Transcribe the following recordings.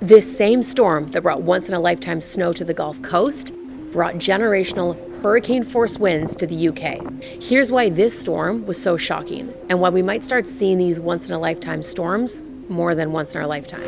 This same storm that brought once-in-a-lifetime snow to the Gulf Coast brought generational hurricane-force winds to the UK. Here's why this storm was so shocking, and why we might start seeing these once-in-a-lifetime storms more than once in our lifetime.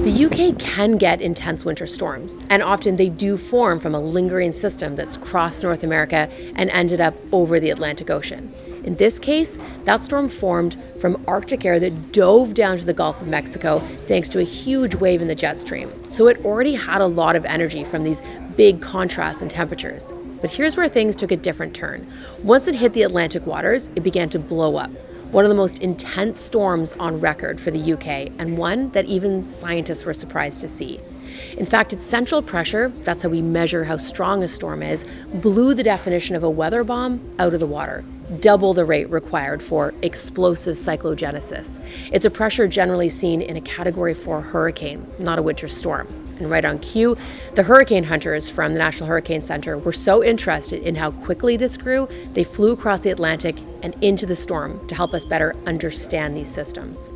The UK can get intense winter storms, and often they do form from a lingering system that's crossed North America and ended up over the Atlantic Ocean. In this case, that storm formed from Arctic air that dove down to the Gulf of Mexico thanks to a huge wave in the jet stream. So it already had a lot of energy from these big contrasts in temperatures. But here's where things took a different turn. Once it hit the Atlantic waters, it began to blow up. One of the most intense storms on record for the UK, and one that even scientists were surprised to see. In fact, its central pressure, that's how we measure how strong a storm is, blew the definition of a weather bomb out of the water, double the rate required for explosive cyclogenesis. It's a pressure generally seen in a Category 4 hurricane, not a winter storm. And right on cue, the hurricane hunters from the National Hurricane Center were so interested in how quickly this grew, they flew across the Atlantic and into the storm to help us better understand these systems.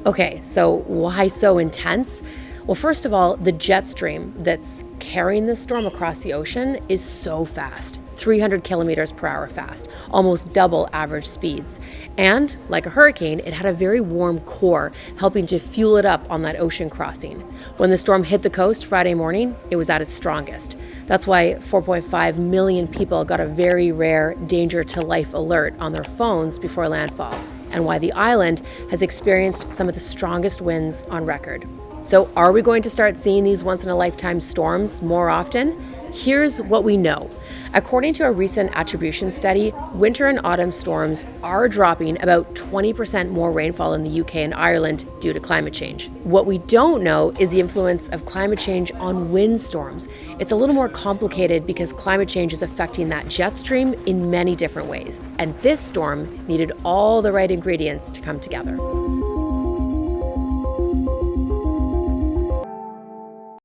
Okay, so why so intense? Well, first of all, the jet stream that's carrying this storm across the ocean is so fast, 300 kilometers per hour fast, almost double average speeds. And like a hurricane, it had a very warm core, helping to fuel it up on that ocean crossing. When the storm hit the coast Friday morning, it was at its strongest. That's why 4.5 million people got a very rare danger to life alert on their phones before landfall, and why the island has experienced some of the strongest winds on record. So are we going to start seeing these once-in-a-lifetime storms more often? Here's what we know. According to a recent attribution study, winter and autumn storms are dropping about 20% more rainfall in the UK and Ireland due to climate change. What we don't know is the influence of climate change on windstorms. It's a little more complicated because climate change is affecting that jet stream in many different ways. And this storm needed all the right ingredients to come together.